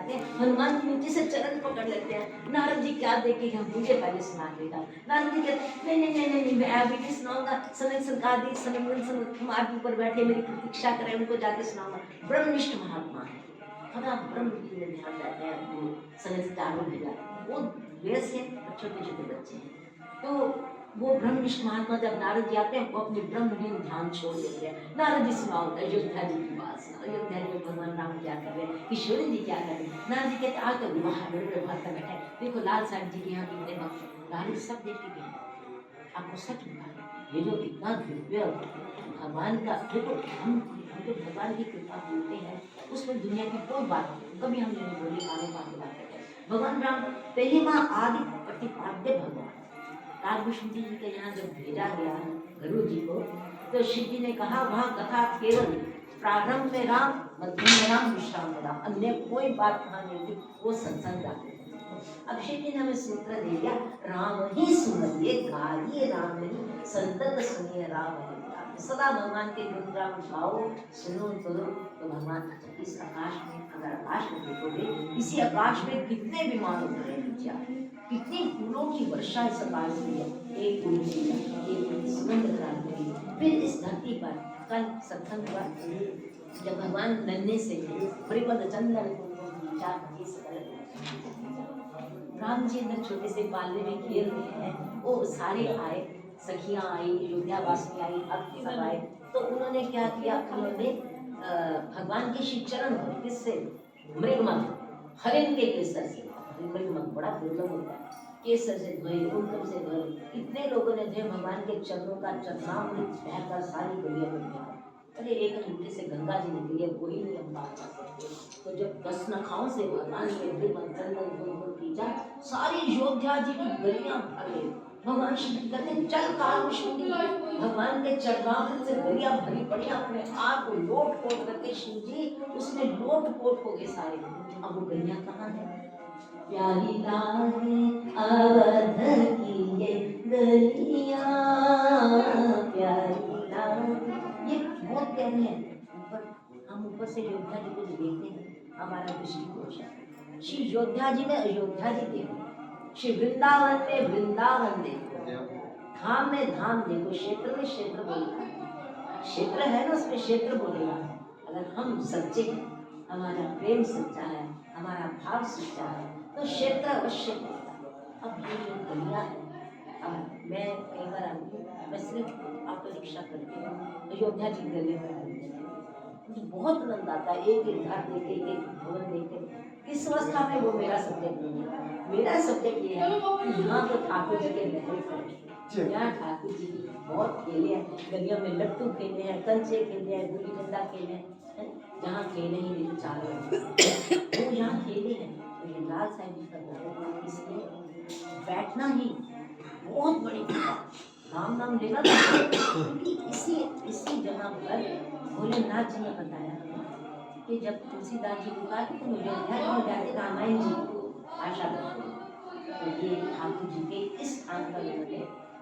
जाते हैं, हनुमान जी नीचे से चरण पकड़ लेते हैं। नारद जी क्या देखे हम मुझे पहले सुना देगा। नारद जी कहते हैं नहीं नहीं नहीं नहीं, मैं अभी नहीं सुनाऊंगा, सनक सनकादि सनंदन कुमार ऊपर बैठे मेरी प्रतीक्षा करें, उनको जाके सुनाऊंगा। ब्रह्मनिष्ठ महात्मा है, सदा ब्रह्म की में ध्यान रहते हैं। वो सनक चारों भेजा, वो वैसे छोटे छोटे बच्चे हैं, तो वो ब्रह्मनिष्ठ महात्मा जब नारद जी आते हैं वो अपने ब्रह्मलीन ध्यान छोड़ देते हैं। नारद जी सुनाओ अयोध्या जी की बात सुनाओ, अयोध्या जी में भगवान राम क्या कर रहे हैं, किशोरी जी क्या कर रहे हैं। नारद जी कहते हैं आज तो विवाह बड़े बड़े बात कर बैठे, देखो लाल साहब जी के यहाँ कितने भक्त। नारद जी सब देख के गए, आपको सच बता ये जो इतना दिव्य भगवान का, देखो हम जो भगवान की कृपा बोलते हैं उसमें दुनिया की कोई बात नहीं, कभी हमने नहीं बोली आने पाने बात है। भगवान राम पहले माँ आदि प्रतिपाद्य भगवान कालभूषण जी के यहाँ जब भेजा गया गुरु जी को, तो शिव जी ने कहा वहाँ कथा केवल प्रारंभ में राम, मध्य में राम, विश्राम में राम, अन्य कोई बात कहा नहीं थी। वो सत्संग जाते थे। अब शिव जी ने हमें सूत्र दे दिया, राम ही सुनिए गाइए राम ही, संतत सुनिए राम ही। सदा भगवान के गुणगान गाओ, सुनो तो भगवान इस आकाश में, अगर आकाश में देखोगे इसी आकाश में कितने विमान उतरे नीचे, कितनी फूलों की वर्षा इस आकाश में है। एक फूल एक सुगंध क्रांति। फिर इस धरती पर कल सत्संग पर जब भगवान नन्हे से परिपद चंदन राम जी अंदर छोटे से बाल्य में खेल रहे हैं, वो सारे आए, सखियां आई, अयोध्या वासी आई, भक्त सब आए। तो उन्होंने क्या किया, उन्होंने भगवान के श्री चरण पर किससे, मृगमंग हरिण के केसर से, मृगमंग बड़ा दुर्लभ होता है, केसर से धोए, उनकम से धोए, इतने लोगों ने जो भगवान के चरणों का चरणामृत बहकर सारी गलियां में गया। अरे एक झूठे से गंगा जी निकली है, वही नहीं हम बात कर सकते। तो जब 10 नखाओं से भगवान के चंदन सारी अयोध्या जी की गलियां भर गई। भगवान श्री कहते चल कालभूषण, भगवान के चरणामृत से गलियां भरी पड़ी, अपने आप को लोट पोट करके शिव जी उसमें लोट पोट हो गए सारे। अब वो गलियां कहाँ है, प्यारी लागे अवध की ये गलियां, प्यारी लागे, ये बहुत प्यारी है। ऊपर हम ऊपर से अयोध्या जी को देखते हैं, हमारा दृष्टिकोण है। श्री अयोध्या जी में अयोध्या जी देखो, श्री वृंदावन में वृंदावन देखो, धाम में धाम देखो, क्षेत्र में क्षेत्र बोलेगा, क्षेत्र है ना उसमें क्षेत्र बोलेगा। अगर हम सच्चे हैं, हमारा प्रेम सच्चा है, हमारा भाव सच्चा है, तो क्षेत्र अवश्य बोलेगा। अब ये जो गलियां है, अब मैं कई बार मैं सिर्फ ऑटो रिक्शा करती हूँ, अयोध्या जी गली में मुझे बहुत आनंद आता है। एक एक घर देखे, एक एक भवन देखे, किस अवस्था में वो मेरा सब्जेक्ट नहीं है। मेरा सब्जेक्ट ये है कि यहाँ तो ठाकुर जी के महल खड़े, यहाँ ठाकुर जी की बहुत खेले हैं, गलियों में लट्टू खेले हैं, कंचे खेले हैं, गुल्ली डंडा खेले हैं, जहाँ खेले ही नहीं चारों वो यहाँ खेले हैं। तो ये लाल साहब जी का घर, इसलिए बैठना ही बहुत बड़ी राम नाम लेना, क्योंकि इसी जगह पर भोलेनाथ जी ने बताया कि जब तुलसीदास जी को कहा कि तुम अयोध्या में जाके रामायण जी को आशा करते, तो ये ठाकुर जी के इस स्थान पर उन्होंने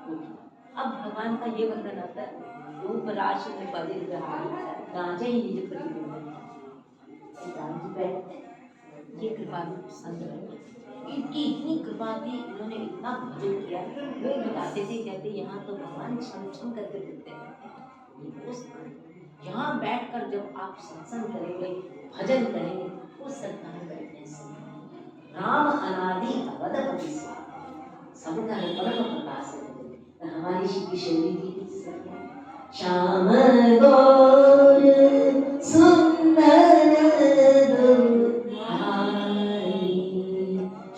उठा। अब भगवान का ये वर्णन आता है, रूप राशि में पदे गांजे ही निज प्रतिबिंब, राम जी बैठते, ये कृपा संत रहे, इनकी इतनी कृपा थी, इन्होंने इतना भजन किया। लोग बताते थे, कहते यहाँ तो भगवान छम छम करके बोलते हैं। यहाँ बैठकर जब आप सत्संग करेंगे, भजन करेंगे, वो सरकार बैठने से राम अनादि अवधपति सबका परम प्रकाश है। हमारी श्री किशोरी जी श्याम गौर सुंदर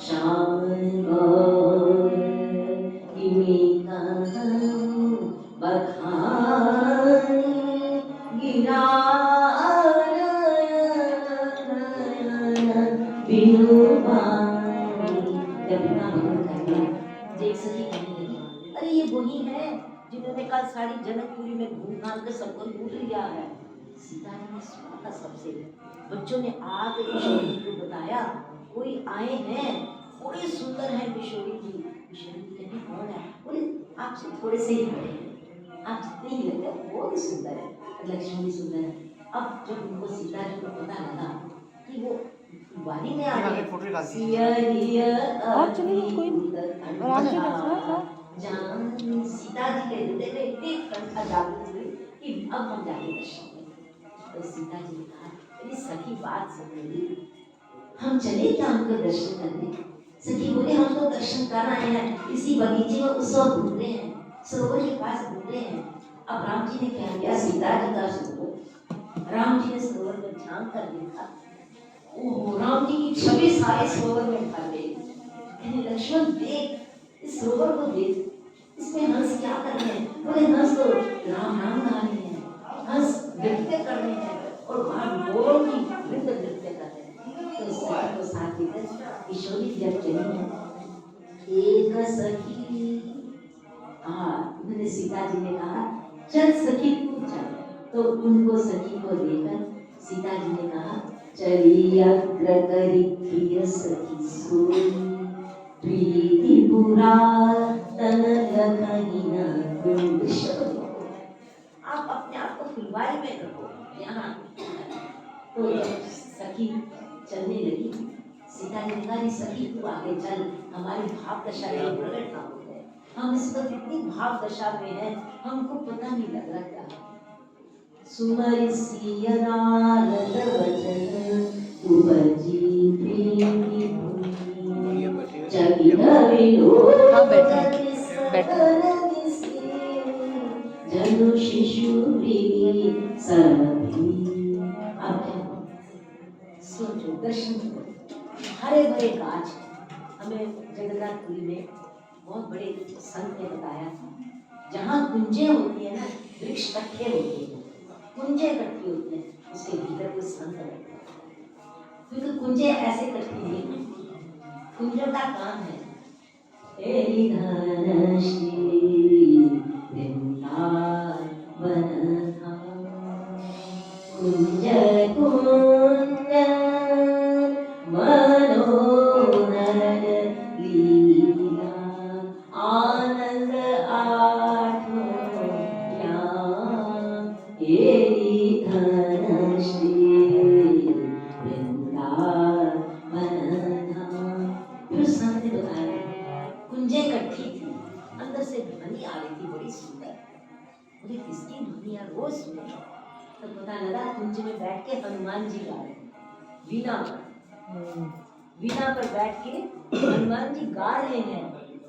श्याम गौर किमी बखानी गिरा अरे ये वही है जिन्होंने कल सारी जनकपुरी में घूम घाम के सबको लूट लिया है। सीता जी ने सुना था सबसे, बच्चों ने आके किशोरी जी को बताया, कोई आए हैं, बड़ी सुंदर है किशोरी जी। किशोरी जी कहती कौन है, बोले आपसे थोड़े से ही बड़े हैं, आप जितने ही लगते हैं बहुत सुंदर है, लक्ष्मी सुंदर है। अब जब उनको सीता जी को पता लगा कि वो वाणी में आगे आगे फोटो निकाल दी। और चलिए कोई नहीं, आराम से कर सकते जहाँ सीता जी के हृदय में इतनी कंठा जागृत हुई कि अब हम जाके दर्शन करें। तो सीता जी ने कहा, मेरी सखी बात सुन रही, हम चले क्या उनको दर्शन करने? सखी बोले, हम तो दर्शन कर आए हैं, इसी बगीचे में उस वक्त घूम रहे हैं, सरोवर के पास घूम रहे हैं। अब राम जी ने क्या किया, सीता जी का सरोवर, राम जी ने सरोवर में झांक कर देखा, ओहो, राम जी की छवि सारे सरोवर में भर गई। कहने, लक्ष्मण देख, इस सरोवर को देख, इसमें हंस क्या कर रहे हैं? बोले, हंस तो राम नाम गा रहे हैं, हंस नृत्य कर रहे हैं और बाहर मोरों की वृंद नृत्य कर रहे हैं। तो सखी को साथ लेकर किशोरी जब चली है, एक सखी, उन्होंने सीता जी ने कहा, चल सखी तू चल। तो उनको सखी को लेकर सीता जी ने कहा, चली अग्र करी प्रिय सखी सोई, प्रीति पूरा तन लखनी न कुंड शोई। आप अपने आप को फुलवारी में रखो यहाँ। तो सखी चलने लगी, सीता जी ने कहा, सखी तू आगे चल, हमारी भाव दशा में प्रकट ना हो गए, हम इस वक्त इतनी भाव दशा में हैं, हमको पता नहीं लग रहा क्या है। सुमरि सिया नारद वचन, उपजी प्रीति भूमि, जगित विलोकन सकल दिसे, जनु शिशु मृगी सरभी। अब क्या सोचो, दर्शन करो, हरे भरे गाछ। हमें जगन्नाथपुरी में बहुत बड़े संत ने बताया था, जहाँ कुंजे होती है ना, वृक्ष इकट्ठे होते हैं, कुंजे इकट्ठी होती है, उसके भीतर कोई संत रहता है। क्योंकि कुंजे ऐसे इकट्ठी नहीं, कुंजों का काम है, तेरी धन श्री वृंदावन धाम, कुंज कुंज मनोहर लीला, आनंद आठों याम, तेरी धन श्री वृंदावन धाम। फिर संत ने बताया, कुंजे इकट्ठी थी, अंदर से ध्वनि आ रही थी बड़ी सुंदर। बोले, किसकी ध्वनि है? रोज सुने। तो पता लगा कुंज में बैठ के हनुमान जी गा रहे हैं, वीणा पर, वीणा पर बैठ के हनुमान जी गा रहे हैं।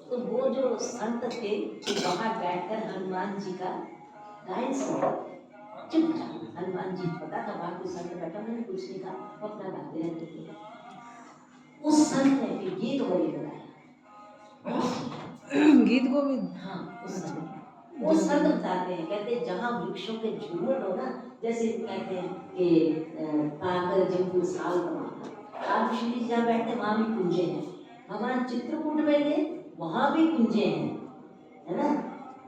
तो वो जो संत थे बाहर बैठकर हनुमान जी का गायन सुन रहे थे, चुपचाप। हनुमान जी पता था बाहर कोई संत बैठा, मैंने कुछ नहीं कहा, वो अपना गाते रहते थे। उस संत ने फिर गीत गोविंद गाया, गीत गोविंद। हाँ, वो संत बताते हैं, कहते हैं जहाँ वृक्षों के झुरमुट हो ना, जैसे कहते हैं कि पाकर जिनको साल कमाता, आप श्री जी जहाँ बैठते वहाँ भी कुंजे हैं। भगवान चित्रकूट में थे, वहाँ भी कुंजे हैं, है ना।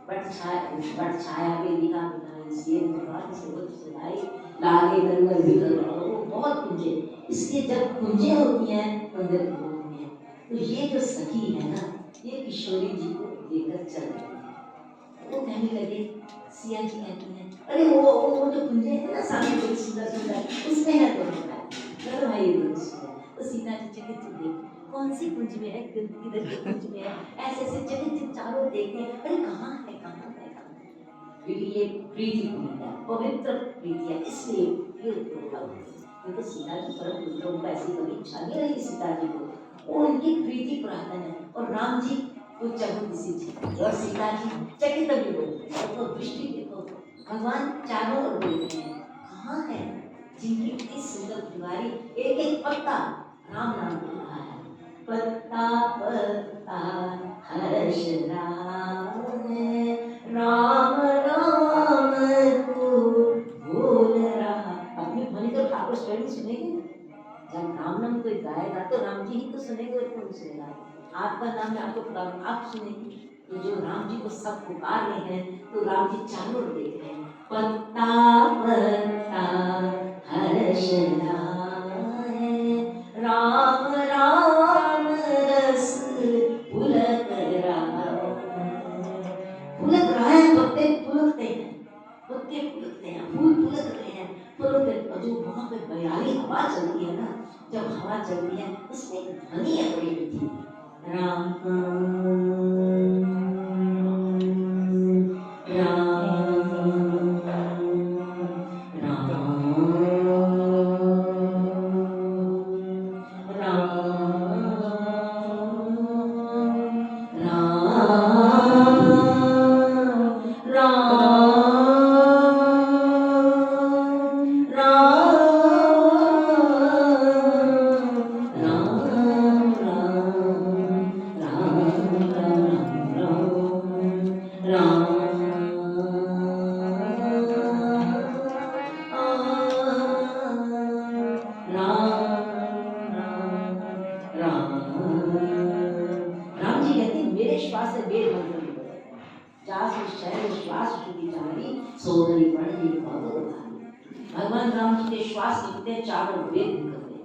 बट छाया वेदिका बिना शेर विभाग सुबह सुनाई, लागे गंगर बिगल, वो बहुत कुंजे। इसलिए जब कुंजे होती हैं तो अंदर होती हैं। तो ये जो सखी है ना, ये किशोरी जी को लेकर चल रही है। वो कहने लगे, सिया जी कहती हैं, अरे वो जो कुंजे है ना सामने बड़ी सुंदर सुंदर, उसमें है तो चलो भाई ये बड़ी सुंदर। तो सीता जी चकित देख, कौन सी कुंज में है, किधर की कुंज में है, ऐसे ऐसे चकित चारों देखते, अरे कहाँ है, कहाँ है, कहाँ है। क्योंकि ये प्रीति पूरी है, पवित्र प्रीति है, इसलिए ये क्योंकि सीता जी परम पुत्रों को ऐसी कभी इच्छा नहीं रही सीता जी को, वो उनकी प्रीति पुरातन है। और राम जी वो किसी चीज, और सीता जी चकित भी हो, तो दृष्टि देखो, भगवान चारों ओर देख रहे हैं, कहाँ है जिनकी इतनी सुंदर फुलवारी, एक एक पत्ता राम नाम बोल रहा है, पत्ता पत्ता हर्ष राम, राम राम को बोल रहा। अपनी ध्वनि तो ठाकुर स्वयं सुनेंगे, जब राम नाम कोई गाएगा तो राम जी ही तो सुनेंगे और कौन सुनेगा। आपका नाम है, आपको पुकार, आप सुनेंगे। तो जो राम जी को सब पुकार रहे हैं, तो राम जी चारों ओर देख रहे हैं, पत्ता पत्ता हर्ष राय, राम राम रस पुलक रहा, पुलक रहा है, पत्ते पुलकते हैं, पत्ते पुलकते हैं, फूल पुलक रहे हैं, पुलक। जो वहाँ पे बयाली हवा चलती है ना, जब हवा चलती हुई है, उसमें एक ध्वनि है बड़ी मीठी, राम राम जी कहते हैं मेरे श्वास से वेद मंत्र भी बदलते हैं। जास शैल श्वास चुकी जारी सोदरी पढ़ जी बहुत भारी। भगवान राम जी के श्वास निकलते हैं, चारों वेद निकलते हैं।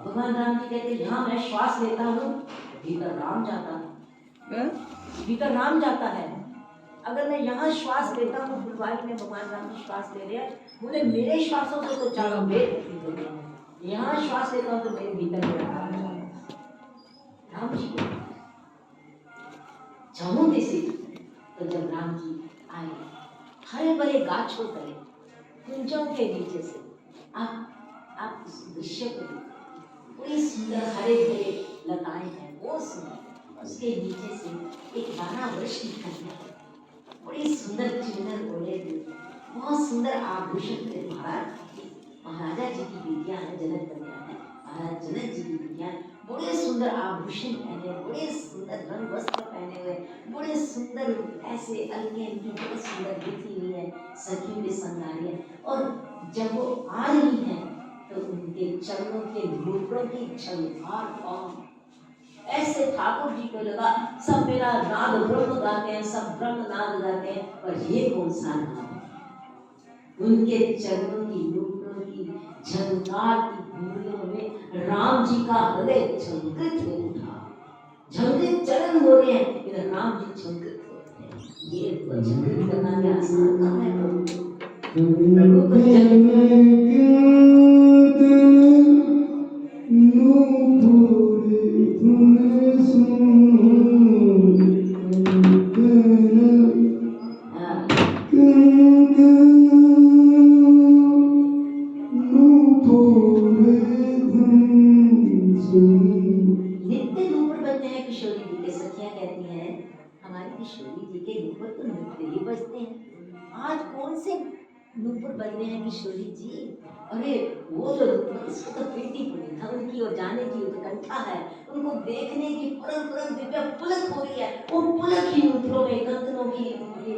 भगवान राम जी कहते हैं जहाँ मैं श्वास लेता हूँ भीतर राम जाता है, भीतर राम जाता है। अगर मैं यहाँ श्वास लेता हूँ, फुलवारी में भगवान राम जी श्वास ले रहे हैं, बोले मेरे श्वासों से तो चारों वेद निकलते हैं, यहाँ श्वास लेता हूँ तो मेरे भीतर मेरा राम जाता है। राम जी को चामुंडे से तो जब राम जी आए हरे भरे गाछों तले कुंजों के नीचे से आप इस दृश्य को देखो, बड़ी सुंदर हरे भरे लताएं हैं, वो सुंदर, उसके नीचे से एक 12 वर्ष की कन्या बड़ी सुंदर चुनर ओढ़े हुए, बहुत सुंदर आभूषण थे। महाराजा जी की बेटियां है, जनक कन्या है, महाराज जनक जी की बेटियां बड़े सुंदर आभूषण पहने, बड़े सुंदर रंग वस्त्र पहने हुए, बड़े सुंदर ऐसे अलगे अलगे बड़े सुंदर दिखी हुई है, सखियों के संग आ रही है। और जब वो आ रही है तो उनके चरणों के धूलों की झलकार ऐसे ठाकुर जी को लगा सब मेरा नाद ब्रह्म गाते हैं, सब ब्रह्म नाद गाते हैं, पर ये कौन सा नाद है? उनके चरणों की धूलों की झलकार की धूलों में राम जी का हृदय झंकृत हो उठा, झंकृत चरण हो रहे हैं, इधर राम जी झंकृत हो रहे हैं। ये झंकृत करना क्या आसान काम है? प्रभु को नित्य नूपुर बजते हैं। किशोरी जी के सखियां कहती हैं हमारी किशोरी जी के नूपुर तो नित्य ही बजते हैं, आज कौन से नूपुर बज रहे हैं किशोरी जी? अरे वो तो इसको तो पीटी पड़ी था, उनकी और जाने की उत्कंठा है, उनको देखने की परम दिव्य पुलक हो रही है। वो पुलक ही नूपुरों में, कंकनों की ये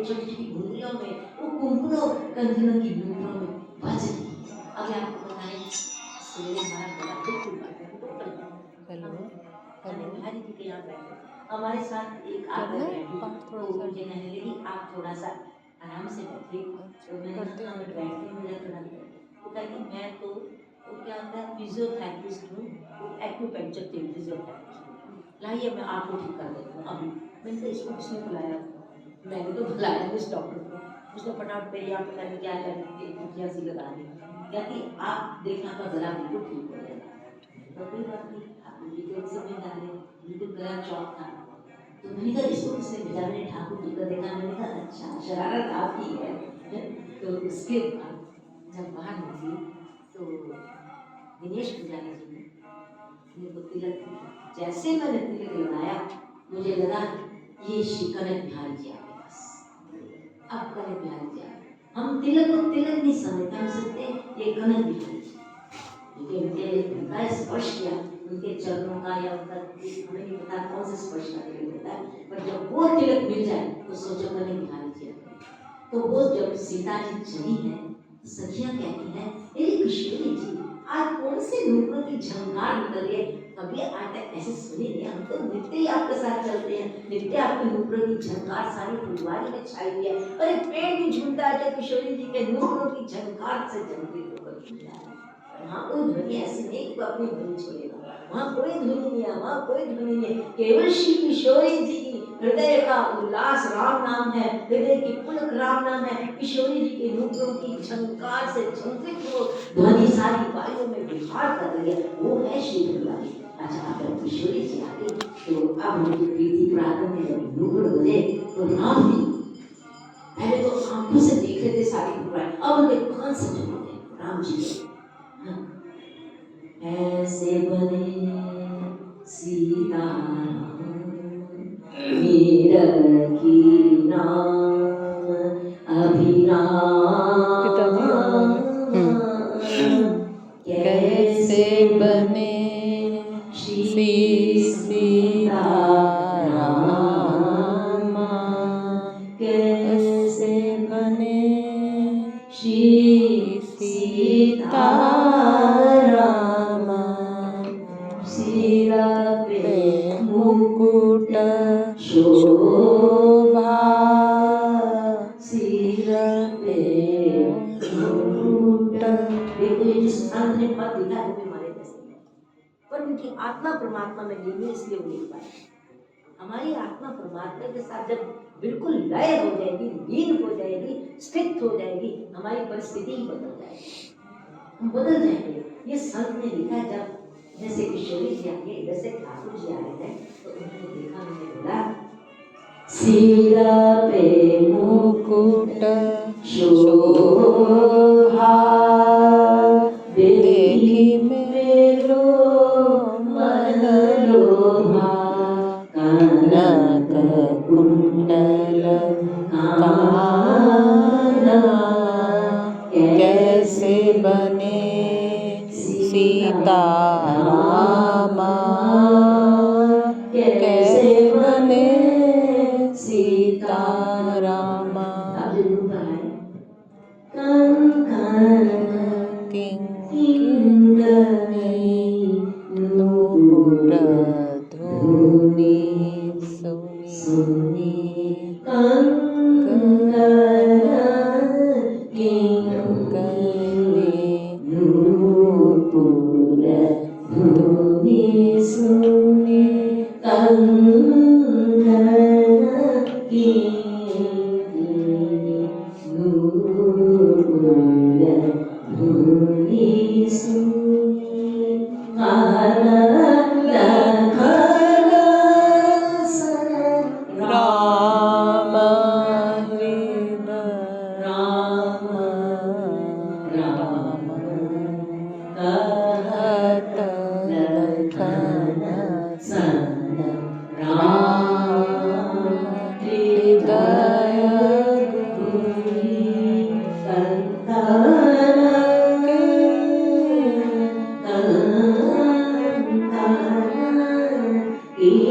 छोटी छोटी घुंघरियों में, वो कुंकुमों कंकनों की नूपुरों में बज रही है। अगर आपको बताएं सवेरे हमारा बड़ा बिल्कुल हरी जी के यहाँ बैठे, हमारे साथ एक आदमी बैठी, तो मुझे कहने लगी आप थोड़ा सा आराम से बैठिए। तो मैं बैठती मुझे थोड़ा, वो कहती मैं तो वो क्या होता है फिजियोथेरेपिस्ट हूँ, एक्यूपंक्चर फिजियोथेरेपिस्ट, लाइए मैं आपको ठीक कर देती हूँ अभी। मैंने तो इसको किसने बुलाया? मैंने तो बुलाया इस डॉक्टर को। उसने फटाफट पे यहाँ पता नहीं क्या क्या सी लगा दी, कहती आप देखना आपका गला बिल्कुल ठीक हो जाएगा। तो कोई बात नहीं, ठाकुर जी के जिम्मेदार है, बिल्कुल गला चौक था। तो मैंने कहा इसको किसने भेजा? मैंने ठाकुर जी को देखा, मैंने कहा अच्छा शरारत आपकी है। तो उसके बाद जब बाहर निकली तो दिनेश पुजारी जी ने मेरे को तिलक दिया। जैसे मैंने तिलक लगाया मुझे लगा ये श्री कनक बिहारी जी आपके पास, अब कनक बिहारी जी हम तिलक को तिलक नहीं समझते, हम सोचते ये कनक बिहारी जी, क्योंकि उनका स्पर्श किया, उनके चरणों का या उनका हमें नहीं पता कौन से स्पर्श का तिलक होता है, पर जब वो तिलक मिल जाए तो सोचो कनक बिहारी जी। तो वो जब सीता जी चली है, सखियां कहती हैं मेरी किशोरी जी आज कौन से नूपुरों की झंकार निकल रही है, कभी आज तक ऐसे सुने नहीं, हम तो नित्य ही आपके साथ चलते हैं, नित्य आपके नूपुरों की झंकार सारी फुलवारी में छाई हुई है। अरे पेड़ भी झूमता है जब किशोरी जी के नूपुरों की झंकार से झंकृत होकर झूमता है। वहाँ कोई ध्वनि ऐसी नहीं कि अपनी ध्वनि छोड़ेगा, वहाँ कोई ध्वनि नहीं है, वहाँ कोई ध्वनि नहीं है, केवल श्री किशोरी जी की हृदय का उल्लास राम नाम है, हृदय की पुलक राम नाम है। किशोरी जी के नुपुरों की झंकार से झंकृत वो ध्वनि सारी वायुओं में विहार कर रही है, वो है श्री भगवान। अच्छा, अगर किशोरी जी आ गई तो अब उनकी प्रीति प्रार्थना में जब नुपुर बजे तो राम जी पहले तो आंखों से देख रहे थे सारी पुराण, अब उनके कान से सुन रहे राम जी। ऐसे बने सीता मीरा की नाम अभिराम, कैसे बने सीता रामा, कैसे बने सीता रामा, सिरा पे मुकुट शोभा, सिर पे मुकुट। देखो ये जिस अंत ने पद लिखा है वो भी हमारे जैसे है, पर उनकी आत्मा परमात्मा में लीन है इसलिए वो लिख पाए। हमारी आत्मा परमात्मा के साथ जब बिल्कुल लय हो जाएगी, लीन हो जाएगी, स्थित हो जाएगी, हमारी परिस्थिति ही बदल जाएगी, हम बदल जाएंगे। ये संत ने लिखा है, जब जैसे किशोरी जी आगे इधर से ठाकुर जी आ रहे थे तो उन्होंने देखा, उन्होंने बोला सिर पे मुकुट शोभा, देखी मेरो मन लोभा, कनक कुंडल काना, कैसे बने सीता रामा, कैसे बने सीता रामा, नूपुर धुनी सुनी, कंकण नूपुर धुनी सुनी, राम हृदय राम राम, कहत लखन सन राम, हृदय गुरी कंकण के